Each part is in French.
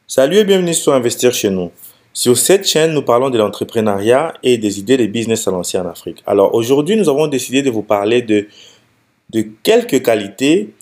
Salut et bienvenue sur Investir chez nous. Sur cette chaîne, nous parlons de l'entrepreneuriat et des idées de business à lancer en Afrique. Alors aujourd'hui, nous avons décidé de vous parler de quelques qualités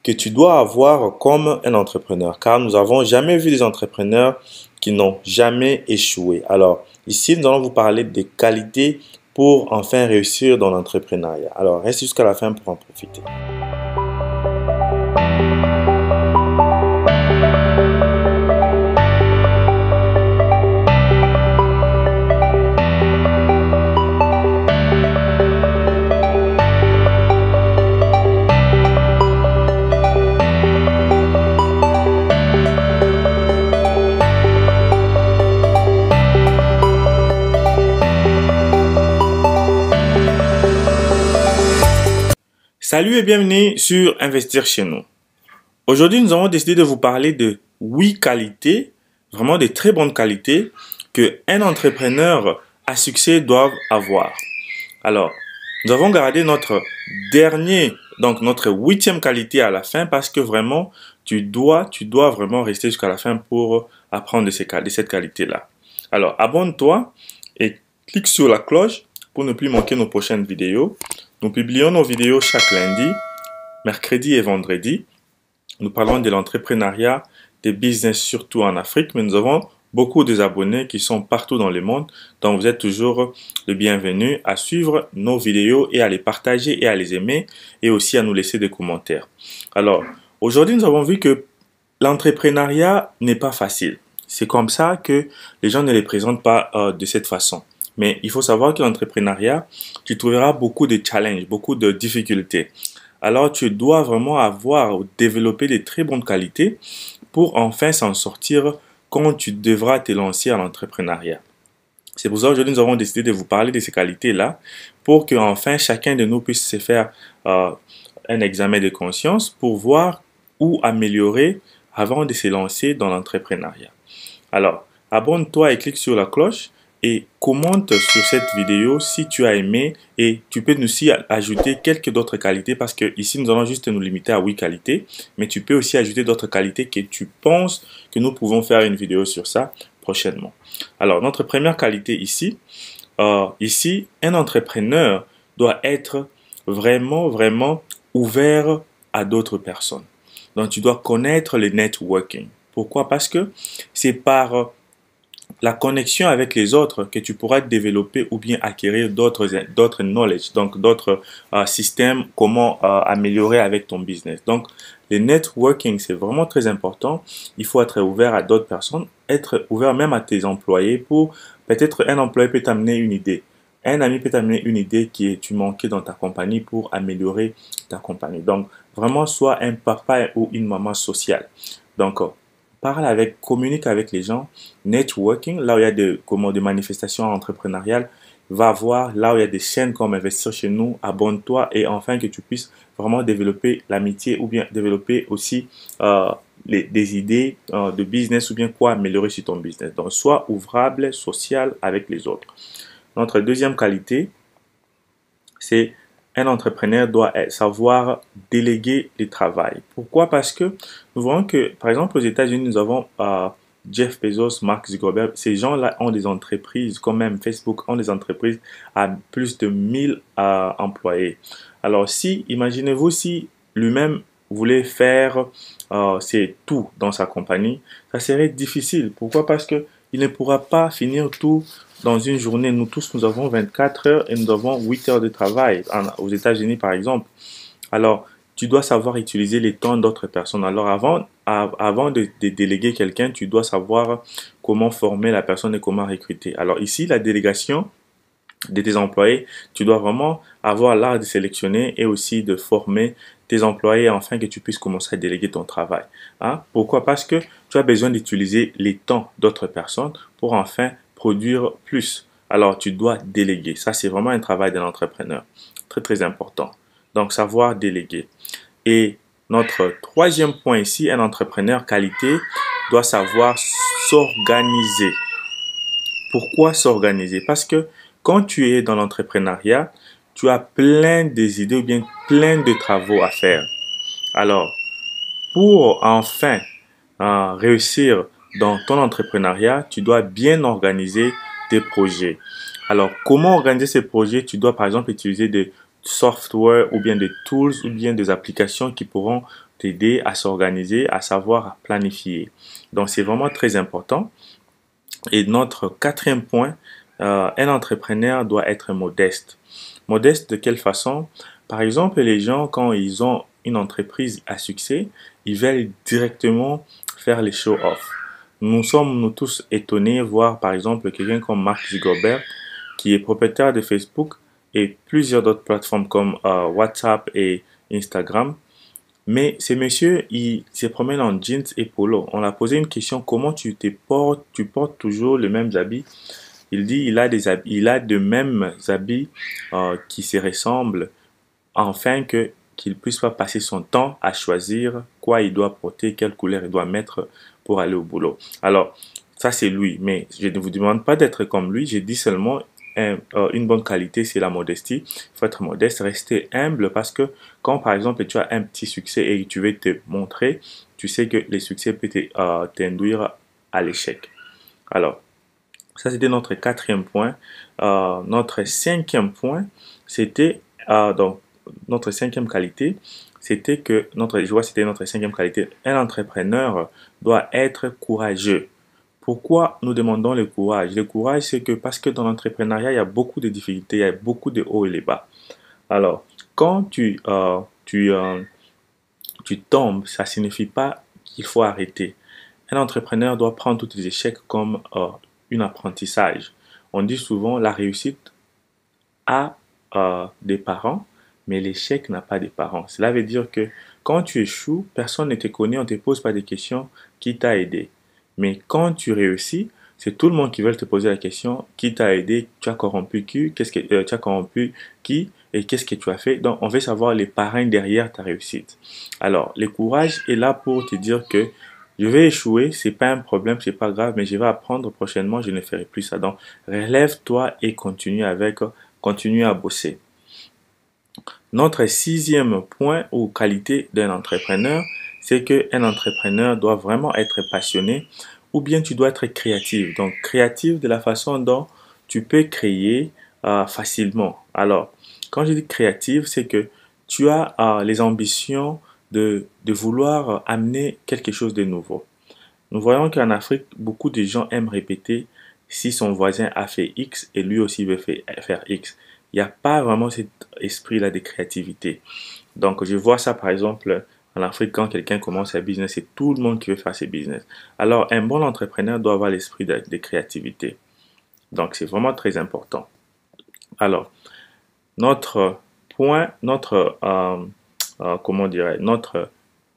que tu dois avoir comme un entrepreneur, car nous n'avons jamais vu des entrepreneurs qui n'ont jamais échoué. Alors ici, nous allons vous parler des qualités pour enfin réussir dans l'entrepreneuriat. Alors reste jusqu'à la fin pour en profiter. Salut et bienvenue sur Investir chez nous. Aujourd'hui, nous avons décidé de vous parler de 8 qualités, vraiment de très bonnes qualités, qu'un entrepreneur à succès doit avoir. Alors, nous avons gardé notre notre 8e qualité à la fin parce que vraiment, tu dois vraiment rester jusqu'à la fin pour apprendre de cette qualité-là. Alors, abonne-toi et clique sur la cloche pour ne plus manquer nos prochaines vidéos. Nous publions nos vidéos chaque lundi, mercredi et vendredi. Nous parlons de l'entrepreneuriat, des business surtout en Afrique, mais nous avons beaucoup d'abonnés qui sont partout dans le monde. Donc vous êtes toujours le bienvenu à suivre nos vidéos et à les partager et à les aimer et aussi à nous laisser des commentaires. Alors aujourd'hui nous avons vu que l'entrepreneuriat n'est pas facile. C'est comme ça que les gens ne les présentent pas de cette façon. Mais il faut savoir que l'entrepreneuriat, tu trouveras beaucoup de challenges, beaucoup de difficultés. Alors, tu dois vraiment développer des très bonnes qualités pour enfin s'en sortir quand tu devras te lancer en entrepreneuriat. C'est pour ça qu'aujourd'hui, nous avons décidé de vous parler de ces qualités-là pour que enfin chacun de nous puisse se faire un examen de conscience pour voir où améliorer avant de se lancer dans l'entrepreneuriat. Alors, abonne-toi et clique sur la cloche. Et commente sur cette vidéo si tu as aimé et tu peux aussi ajouter quelques d'autres qualités parce que ici nous allons juste nous limiter à 8 qualités, mais tu peux aussi ajouter d'autres qualités que tu penses que nous pouvons faire une vidéo sur ça prochainement. Alors notre première qualité ici, un entrepreneur doit être vraiment ouvert à d'autres personnes. Donc tu dois connaître le networking. Pourquoi? Parce que c'est par la connexion avec les autres que tu pourras développer ou bien acquérir d'autres knowledge, donc d'autres systèmes, comment améliorer avec ton business. Donc, le networking, c'est vraiment très important. Il faut être ouvert à d'autres personnes, être ouvert même à tes employés pour peut-être un employé peut t'amener une idée. Un ami peut t'amener une idée tu manquais dans ta compagnie pour améliorer ta compagnie. Donc, vraiment, sois un papa ou une maman sociale. Donc, communique avec les gens, networking, là où il y a des manifestations entrepreneuriales, va voir là où il y a des chaînes comme Investir chez nous, abonne-toi et enfin que tu puisses vraiment développer l'amitié ou bien développer aussi des idées de business ou bien quoi améliorer sur ton business. Donc, sois ouvrable, social avec les autres. Notre deuxième qualité, c'est un entrepreneur doit savoir déléguer le travail. Pourquoi? Parce que nous voyons que, par exemple, aux États-Unis, nous avons Jeff Bezos, Mark Zuckerberg. Ces gens-là ont des entreprises, comme même Facebook, ont des entreprises à plus de 1000 employés. Alors, imaginez-vous si lui-même voulait faire c'est tout dans sa compagnie, ça serait difficile. Pourquoi? Parce que il ne pourra pas finir tout dans une journée. Nous tous, nous avons 24 heures et nous avons 8 heures de travail aux États-Unis, par exemple. Alors, tu dois savoir utiliser les temps d'autres personnes. Alors, avant de déléguer quelqu'un, tu dois savoir comment former la personne et comment recruter. Alors ici, la délégation de tes employés, tu dois vraiment avoir l'art de sélectionner et aussi de former tes employés afin que tu puisses commencer à déléguer ton travail. Pourquoi? Parce que tu as besoin d'utiliser les temps d'autres personnes pour enfin produire plus. Alors, tu dois déléguer. Ça, c'est vraiment un travail d'un entrepreneur. Très important. Donc, savoir déléguer. Et notre troisième point ici, un entrepreneur qualité doit savoir s'organiser. Pourquoi s'organiser? Parce que quand tu es dans l'entrepreneuriat, tu as plein d'idées ou bien plein de travaux à faire. Alors, pour enfin réussir dans ton entrepreneuriat, tu dois bien organiser tes projets. Alors, comment organiser ces projets? Tu dois par exemple utiliser des software ou bien des tools ou bien des applications qui pourront t'aider à s'organiser, à savoir à planifier. Donc, c'est vraiment très important. Et notre quatrième point, un entrepreneur doit être modeste. Modeste de quelle façon? Par exemple, les gens, quand ils ont une entreprise à succès, ils veulent directement faire les show-off. Nous sommes nous tous étonnés voir par exemple quelqu'un comme Mark Zuckerberg qui est propriétaire de Facebook et plusieurs d'autres plateformes comme WhatsApp et Instagram. Mais ce monsieur, il se promène en jeans et polo. On l'a posé une question, comment tu te portes? Tu portes toujours les mêmes habits? Il dit, il a des habits, il a de mêmes habits qui se ressemblent, afin que qu'il puisse pas passer son temps à choisir quoi il doit porter, quelle couleur il doit mettre pour aller au boulot. Alors, ça c'est lui, mais je ne vous demande pas d'être comme lui, j'ai dit seulement une bonne qualité, c'est la modestie. Il faut être modeste, rester humble parce que quand par exemple tu as un petit succès et tu veux te montrer, tu sais que le succès peut t'induire à l'échec. Alors, ça c'était notre quatrième point. Notre cinquième point, c'était donc notre cinquième qualité, c'était que je vois c'était notre cinquième qualité. Un entrepreneur doit être courageux. Pourquoi nous demandons le courage? Le courage, c'est que parce que dans l'entrepreneuriat, il y a beaucoup de difficultés, il y a beaucoup de hauts et de bas. Alors, quand tu tombes, ça ne signifie pas qu'il faut arrêter. Un entrepreneur doit prendre tous les échecs comme un apprentissage. On dit souvent la réussite a des parents, mais l'échec n'a pas de parents. Cela veut dire que quand tu échoues, personne ne te connaît, on ne te pose pas de questions qui t'a aidé. Mais quand tu réussis, c'est tout le monde qui veut te poser la question qui t'a aidé, tu as corrompu qui, tu as corrompu qui et qu'est-ce que tu as fait. Donc, on veut savoir les parrains derrière ta réussite. Alors, le courage est là pour te dire que je vais échouer, c'est pas un problème, c'est pas grave, mais je vais apprendre prochainement, je ne ferai plus ça. Donc, relève-toi et continue à bosser. Notre sixième point ou qualité d'un entrepreneur, c'est qu'un entrepreneur doit vraiment être passionné ou bien tu dois être créatif. Donc, créatif de la façon dont tu peux créer facilement. Alors, quand je dis créatif, c'est que tu as les ambitions de vouloir amener quelque chose de nouveau. Nous voyons qu'en Afrique, beaucoup de gens aiment répéter si son voisin a fait X et lui aussi veut faire X. Il n'y a pas vraiment cet esprit-là de créativité. Donc, je vois ça par exemple en Afrique quand quelqu'un commence un business, c'est tout le monde qui veut faire ses business. Alors, un bon entrepreneur doit avoir l'esprit de créativité. Donc, c'est vraiment très important. Alors, notre point, notre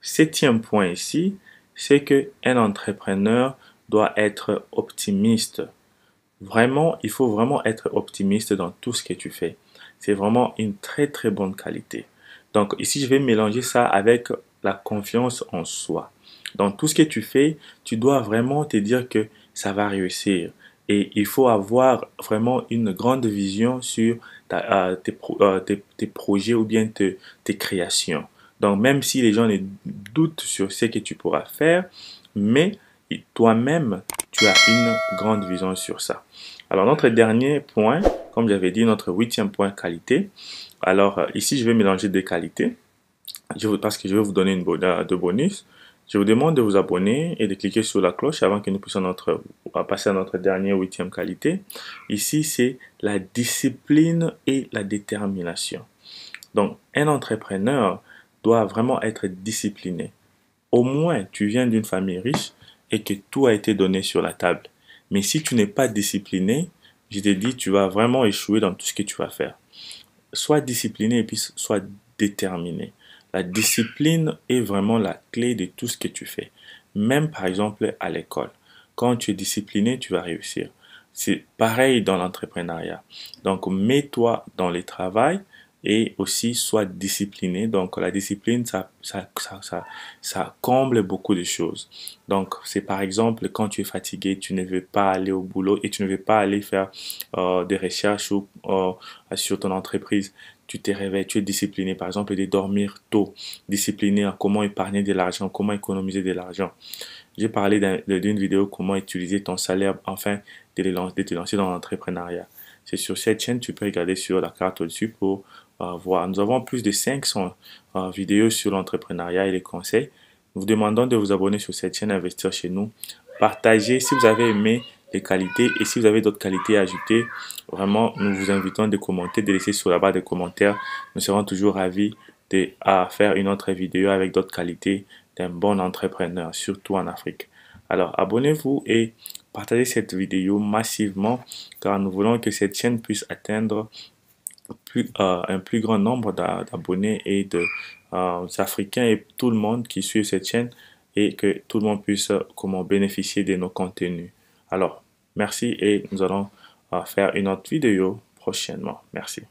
septième point ici, c'est qu'un entrepreneur doit être optimiste. Vraiment, il faut vraiment être optimiste dans tout ce que tu fais. C'est vraiment une très très bonne qualité. Donc ici, je vais mélanger ça avec la confiance en soi. Dans tout ce que tu fais, tu dois vraiment te dire que ça va réussir. Et il faut avoir vraiment une grande vision sur tes projets ou bien tes créations. Donc même si les gens doutent sur ce que tu pourras faire, mais toi-même, tu as une grande vision sur ça. Alors, notre dernier point, comme j'avais dit, notre huitième point, qualité. Alors, ici, je vais mélanger des qualités parce que je vais vous donner deux bonus. Je vous demande de vous abonner et de cliquer sur la cloche avant que nous puissions passer à notre dernière huitième qualité. Ici, c'est la discipline et la détermination. Donc, un entrepreneur doit vraiment être discipliné. Au moins, tu viens d'une famille riche et que tout a été donné sur la table. Mais si tu n'es pas discipliné, je te dis, tu vas vraiment échouer dans tout ce que tu vas faire. Sois discipliné et puis sois déterminé. La discipline est vraiment la clé de tout ce que tu fais. Même par exemple à l'école. Quand tu es discipliné, tu vas réussir. C'est pareil dans l'entrepreneuriat. Donc, mets-toi dans le travail et aussi sois discipliné. Donc, la discipline, ça comble beaucoup de choses. Donc, c'est par exemple quand tu es fatigué, tu ne veux pas aller au boulot et tu ne veux pas aller faire des recherches sur ton entreprise. Tu te réveilles, tu es discipliné, par exemple, de dormir tôt, discipliné à comment épargner de l'argent, comment économiser de l'argent. j'ai parlé d'une vidéo comment utiliser ton salaire afin de te lancer dans l'entrepreneuriat. C'est sur cette chaîne, tu peux regarder sur la carte au-dessus pour voir. Nous avons plus de 500 vidéos sur l'entrepreneuriat et les conseils. Nous vous demandons de vous abonner sur cette chaîne Investir chez nous. Partagez si vous avez aimé les qualités et si vous avez d'autres qualités à ajouter. Vraiment, nous vous invitons de commenter, de laisser sur la barre de commentaires. Nous serons toujours ravis à faire une autre vidéo avec d'autres qualités d'un bon entrepreneur, surtout en Afrique. Alors, abonnez-vous et partagez cette vidéo massivement car nous voulons que cette chaîne puisse atteindre un plus grand nombre d'abonnés et d'Africains et tout le monde qui suit cette chaîne et que tout le monde puisse bénéficier de nos contenus. Alors, merci et nous allons faire une autre vidéo prochainement. Merci.